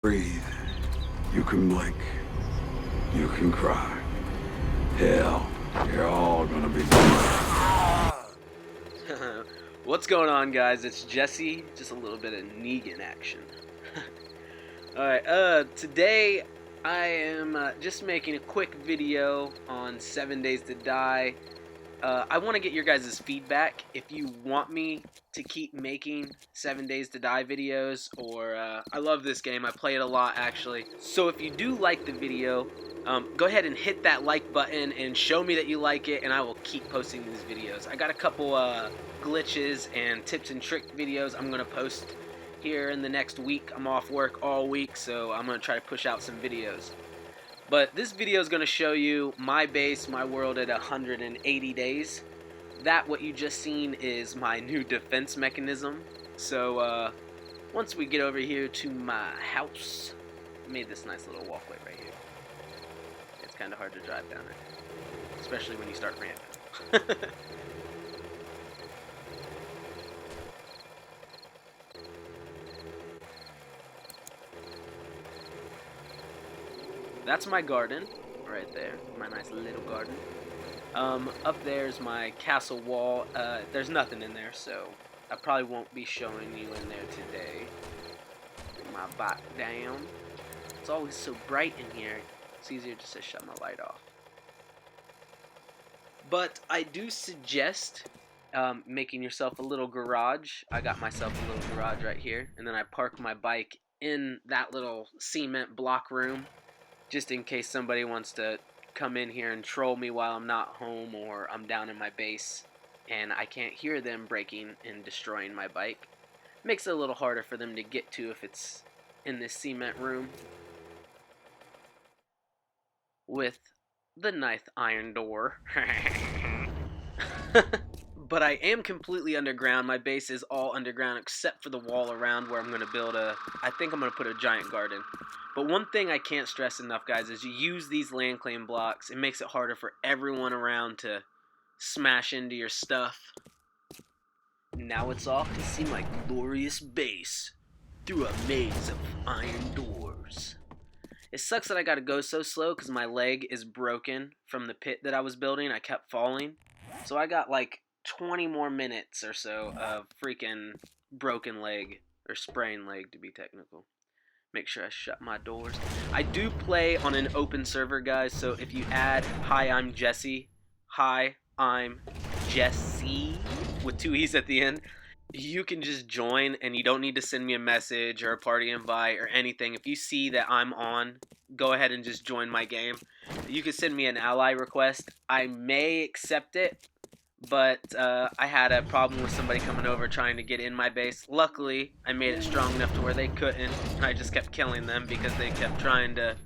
Breathe. You can blink. You can cry. Hell, you're all gonna be What's going on, guys? It's Jesse. Just a little bit of Negan action. Alright, today I am just making a quick video on 7 Days to Die. I want to get your guys' feedback if you want me to keep making 7 Days to Die videos, or I love this game. I play it a lot, actually. So if you do like the video, go ahead and hit that like button and show me that you like it, and I will keep posting these videos. I got a couple glitches and tips and trick videos I'm going to post here in the next week. I'm off work all week, so I'm going to try to push out some videos. But this video is going to show you my base, my world at 180 days. That, what you just seen, is my new defense mechanism. So once we get over here to my house, I made this nice little walkway right here. It's kind of hard to drive down it, especially when you start ramping. That's my garden, right there, my nice little garden. Up there's my castle wall. There's nothing in there, so I probably won't be showing you in there today. Get my bike down. It's always so bright in here, it's easier just to shut my light off. But I do suggest making yourself a little garage. I got myself a little garage right here, and then I park my bike in that little cement block room, just in case somebody wants to come in here and troll me while I'm not home, or I'm down in my base and I can't hear them breaking and destroying my bike. Makes it a little harder for them to get to if it's in this cement room with the nice iron door. But I am completely underground. My base is all underground except for the wall around where I'm going to build I think I'm going to put a giant garden. But one thing I can't stress enough, guys, is you use these land claim blocks. It makes it harder for everyone around to smash into your stuff. Now it's off to see my glorious base through a maze of iron doors. It sucks that I gotta go so slow because my leg is broken from the pit that I was building. I kept falling. So I got like 20 more minutes or so of freaking broken leg, or sprained leg to be technical. Make sure I shut my doors. I do play on an open server, guys, so if you add Hi, I'm Jesse, Hi, I'm Jesse, with 2 E's at the end, you can just join, and you don't need to send me a message or a party invite or anything. If you see that I'm on, go ahead and just join my game. You can send me an ally request. I may accept it, but I had a problem with somebody coming over trying to get in my base. Luckily, I made it strong enough to where they couldn't, and I just kept killing them because they kept trying to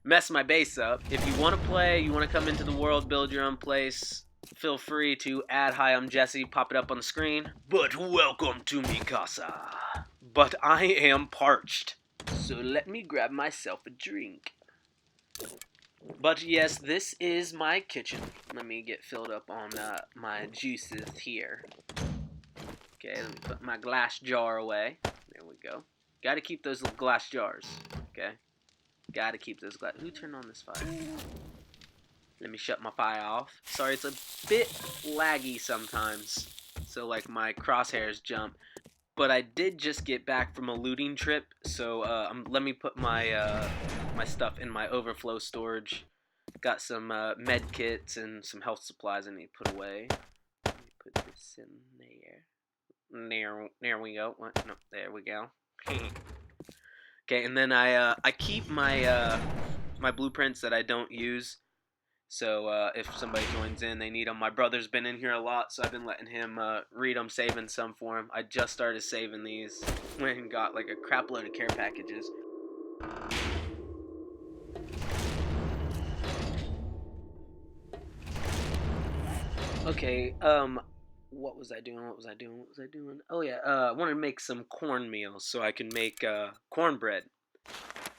mess my base up. If you want to play, you want to come into the world, build your own place, feel free to add Hi, I'm Jesse, pop it up on the screen. But welcome to mi casa. But I am parched, so let me grab myself a drink. But yes, this is my kitchen. Let me get filled up on my juices here. Okay, let me put my glass jar away. There we go. Gotta keep those little glass jars. Okay? Gotta keep those glass. Who turned on this fire? Let me shut my fire off. Sorry, it's a bit laggy sometimes. So, like, my crosshairs jump. But I did just get back from a looting trip, so let me put my my stuff in my overflow storage. Got some med kits and some health supplies I need to put away. Let me put this in there. There we go. What? No, there we go. Okay, and then I keep my my blueprints that I don't use. So if somebody joins in, they need them. My brother's been in here a lot, so I've been letting him read them, saving some for him. I just started saving these. Went and got like a crap load of care packages. Okay, what was I doing? Oh yeah, I want to make some cornmeal so I can make cornbread.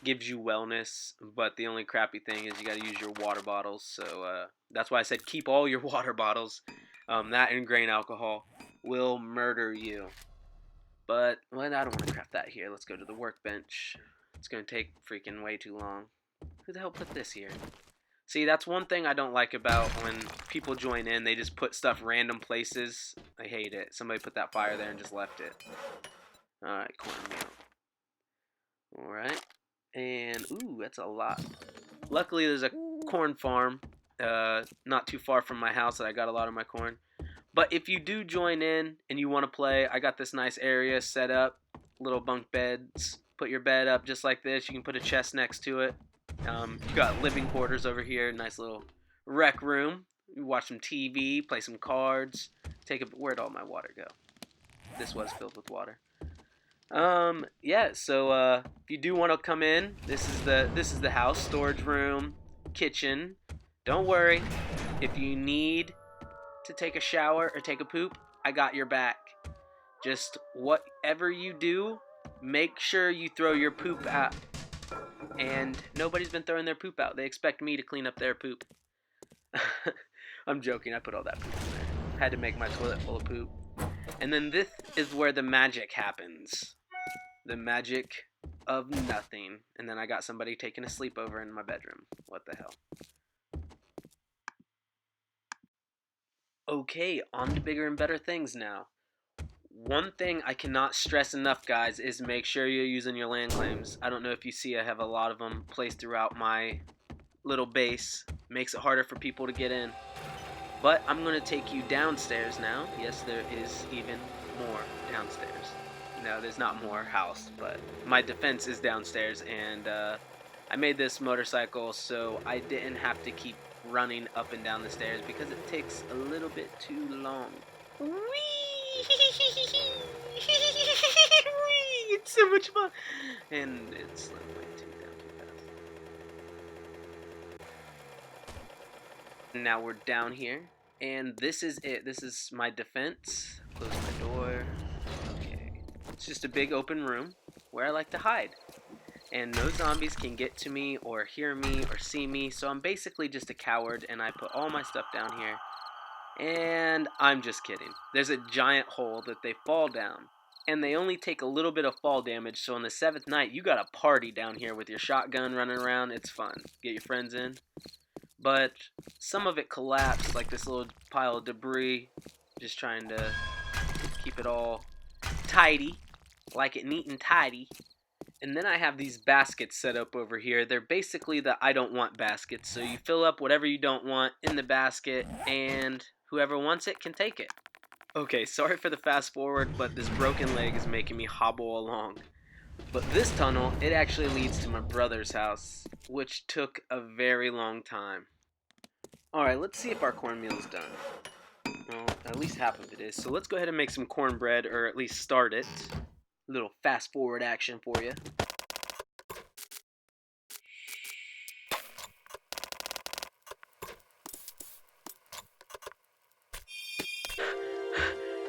Gives you wellness, but the only crappy thing is you gotta use your water bottles, so that's why I said keep all your water bottles. That and grain alcohol will murder you. But, well, I don't want to craft that here. Let's go to the workbench. It's gonna take freaking way too long. Who the hell put this here? See, that's one thing I don't like about when people join in. They just put stuff random places. I hate it. Somebody put that fire there and just left it. Alright, cornmeal. Alright. And, ooh, that's a lot. Luckily, there's a corn farm not too far from my house that I got a lot of my corn. But if you do join in and you want to play, I got this nice area set up. Little bunk beds. Put your bed up just like this. You can put a chest next to it. You got living quarters over here. Nice little rec room. You watch some TV, play some cards. Where'd all my water go? This was filled with water. Yeah, so if you do want to come in, this is the house, storage room, kitchen. Don't worry. If you need to take a shower or take a poop, I got your back. Just whatever you do, make sure you throw your poop out. And nobody's been throwing their poop out. They expect me to clean up their poop. I'm joking. I put all that poop in there. Had to make my toilet full of poop. And then this is where the magic happens. The magic of nothing. And then I got somebody taking a sleepover in my bedroom. What the hell? Okay, on to bigger and better things now. One thing I cannot stress enough, guys, is make sure you're using your land claims. I don't know if you see, I have a lot of them placed throughout my little base. Makes it harder for people to get in. But I'm going to take you downstairs now. Yes, there is even more downstairs. No, there's not more house, but my defense is downstairs, and I made this motorcycle so I didn't have to keep running up and down the stairs because it takes a little bit too long. Whee! It's so much fun, and it's like way too fast. Now we're down here, and this is it. This is my defense. Close my door. Okay, it's just a big open room where I like to hide, and no zombies can get to me or hear me or see me. So I'm basically just a coward, and I put all my stuff down here. And I'm just kidding. There's a giant hole that they fall down. And they only take a little bit of fall damage. So on the 7th night, you got a party down here with your shotgun running around. It's fun. Get your friends in. But some of it collapsed, like this little pile of debris. Just trying to keep it all tidy. Like it neat and tidy. And then I have these baskets set up over here. They're basically the I don't want baskets. So you fill up whatever you don't want in the basket, and whoever wants it can take it. Okay, sorry for the fast forward, but this broken leg is making me hobble along. But this tunnel, it actually leads to my brother's house, which took a very long time. Alright, let's see if our cornmeal is done. Well, at least half of it is. So let's go ahead and make some cornbread, or at least start it. Little fast forward action for you.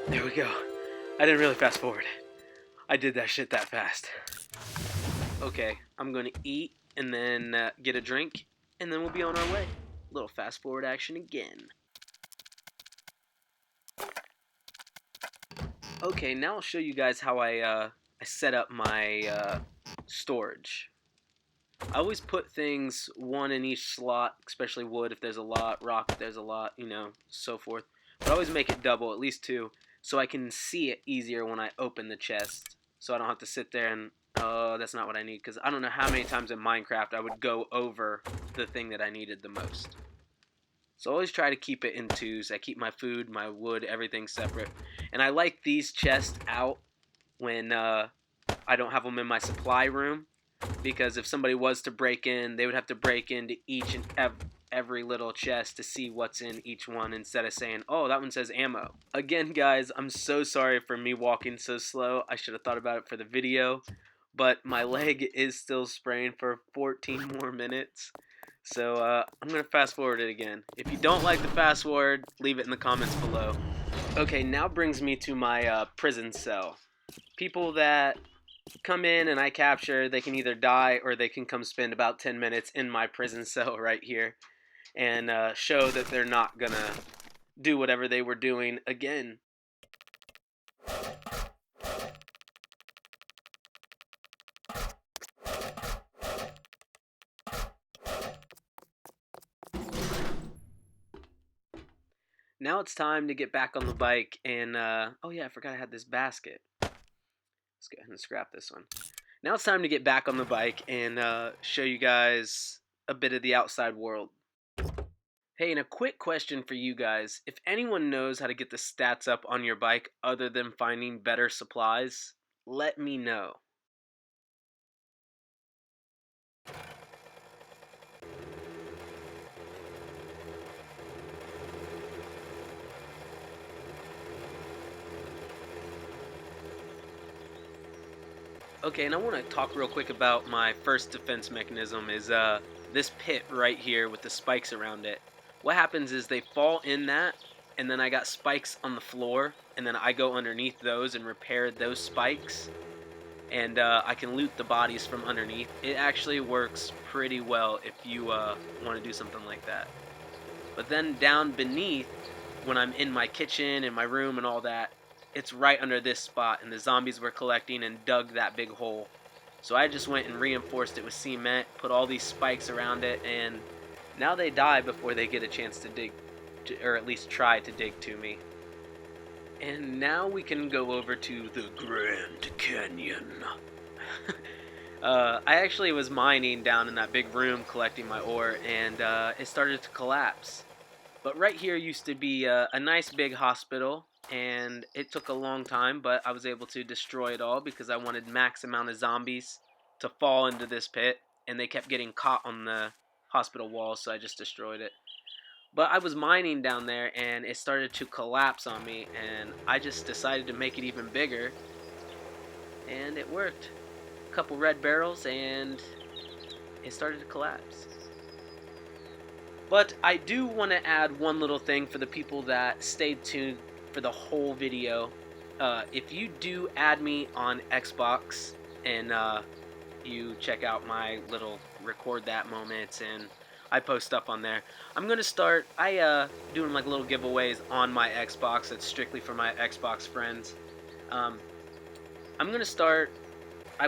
There we go. I didn't really fast forward. I did that shit that fast. Okay, I'm gonna eat and then get a drink, and then we'll be on our way. Little fast forward action again. Okay, now I'll show you guys how I set up my storage. I always put things one in each slot, especially wood if there's a lot, rock if there's a lot, you know, so forth. But I always make it double, at least 2, so I can see it easier when I open the chest. So I don't have to sit there and, oh, that's not what I need. Because I don't know how many times in Minecraft I would go over the thing that I needed the most. So I always try to keep it in 2s. I keep my food, my wood, everything separate. And I like these chests out when I don't have them in my supply room. Because if somebody was to break in, they would have to break into each and every little chest to see what's in each one instead of saying, oh, that one says ammo. Again, guys, I'm so sorry for me walking so slow. I should have thought about it for the video. But my leg is still spraying for 14 more minutes. So I'm going to fast forward it again. If you don't like the fast forward, leave it in the comments below. Okay, now brings me to my prison cell. People that come in and I capture, they can either die or they can come spend about 10 minutes in my prison cell right here and show that they're not going to do whatever they were doing again. Now it's time to get back on the bike and, oh yeah, I forgot I had this basket. Let's go ahead and scrap this one. Now it's time to get back on the bike and show you guys a bit of the outside world. Hey, and a quick question for you guys. If anyone knows how to get the stats up on your bike other than finding better supplies, let me know. Okay, and I want to talk real quick about my first defense mechanism is this pit right here with the spikes around it. What happens is they fall in that, and then I got spikes on the floor, and then I go underneath those and repair those spikes, and I can loot the bodies from underneath. It actually works pretty well if you want to do something like that. But then down beneath, when I'm in my kitchen and my room and all that, it's right under this spot, and the zombies were collecting and dug that big hole. So I just went and reinforced it with cement, put all these spikes around it, and now they die before they get a chance to dig, or at least try to dig to me. And now we can go over to the Grand Canyon. I actually was mining down in that big room collecting my ore, and it started to collapse. But right here used to be a nice big hospital, and it took a long time, but I was able to destroy it all because I wanted max amount of zombies to fall into this pit, and they kept getting caught on the hospital walls, so I just destroyed it. But I was mining down there, and it started to collapse on me, and I just decided to make it even bigger, and it worked. A couple red barrels, and it started to collapse. But I do want to add one little thing for the people that stayed tuned for the whole video. If you do add me on Xbox and you check out my little record that moments and I post stuff on there, I'm going to start doing like little giveaways on my Xbox. It's strictly for my Xbox friends. I'm going to start,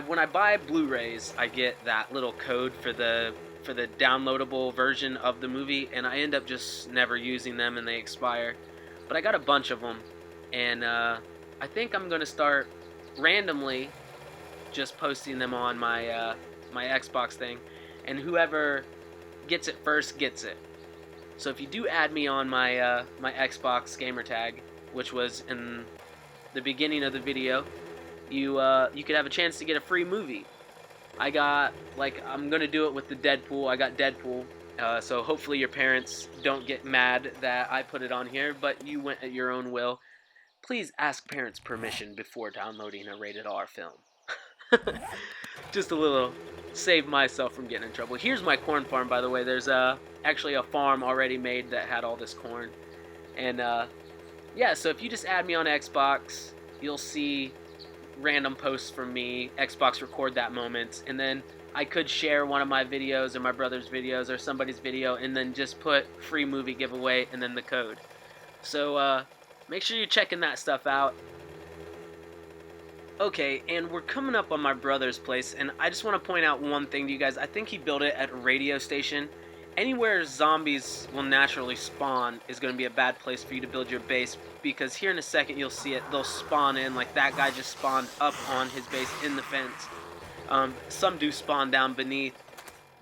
when I buy Blu-rays, I get that little code for the downloadable version of the movie, and I end up just never using them and they expire. But I got a bunch of them, and I think I'm gonna start randomly just posting them on my my Xbox thing, and whoever gets it first gets it. So if you do add me on my my Xbox gamer tag, which was in the beginning of the video, you could have a chance to get a free movie. I got, I'm going to do it with the Deadpool. I got Deadpool. So hopefully your parents don't get mad that I put it on here, but you went at your own will. Please ask parents' permission before downloading a rated R film. Just a little, save myself from getting in trouble. Here's my corn farm, by the way. There's actually a farm already made that had all this corn. And yeah, so if you just add me on Xbox, you'll see random posts from me, Xbox record that moment, and then I could share one of my videos or my brother's videos or somebody's video and then just put free movie giveaway and then the code. So make sure you're checking that stuff out. Okay, and we're coming up on my brother's place, and I just want to point out one thing to you guys. I think he built it at a radio station. Anywhere zombies will naturally spawn is going to be a bad place for you to build your base, because here in a second you'll see it. They'll spawn in, like that guy just spawned up on his base in the fence. Some do spawn down beneath,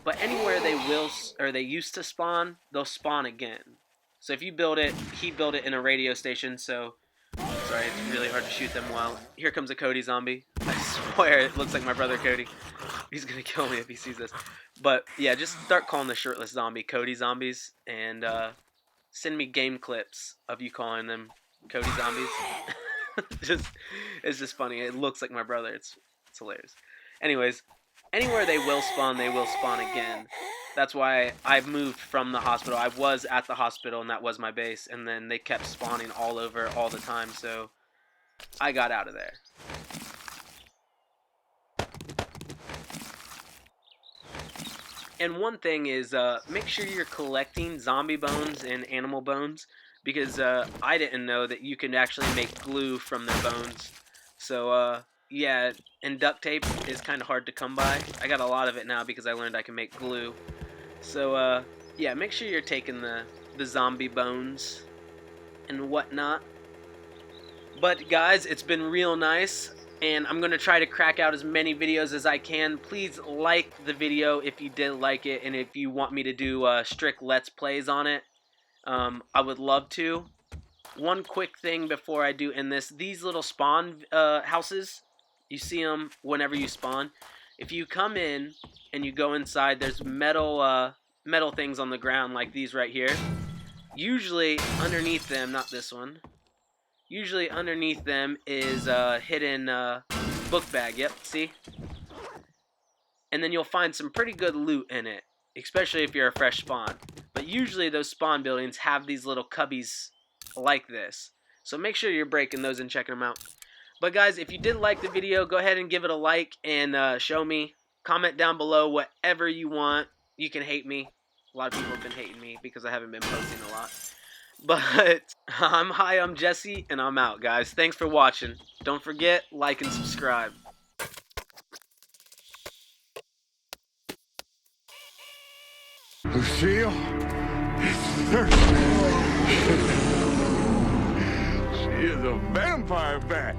but anywhere they will, or they used to spawn, they'll spawn again. So if you build it, he built it in a radio station, so sorry, it's really hard to shoot them while. Here comes a Cody zombie. I swear it looks like my brother Cody. He's gonna kill me if he sees this. But yeah, just start calling the shirtless zombie Cody zombies, and send me game clips of you calling them Cody zombies. It's just funny. It looks like my brother. It's hilarious. Anyways, anywhere they will spawn again. That's why I've moved from the hospital. I was at the hospital, and that was my base, and then they kept spawning all over all the time, so I got out of there. And one thing is, make sure you're collecting zombie bones and animal bones, because I didn't know that you can actually make glue from their bones. So yeah, and duct tape is kind of hard to come by. I got a lot of it now because I learned I can make glue. So yeah, make sure you're taking the zombie bones and whatnot. But guys, it's been real nice, and I'm going to try to crack out as many videos as I can. Please like the video if you did like it, and if you want me to do strict Let's Plays on it, I would love to. One quick thing before I do end this, these little spawn houses, you see them whenever you spawn. If you come in and you go inside, there's metal things on the ground like these right here. Usually underneath them, not this one, usually underneath them is a hidden book bag. Yep, see? And then you'll find some pretty good loot in it, especially if you're a fresh spawn. But usually those spawn buildings have these little cubbies like this. So make sure you're breaking those and checking them out. But guys, if you did like the video, go ahead and give it a like and show me. Comment down below whatever you want. You can hate me. A lot of people have been hating me because I haven't been posting a lot. But I'm Jesse, and I'm out, guys. Thanks for watching. Don't forget, like and subscribe. Lucille is thirsty. She is a vampire bat.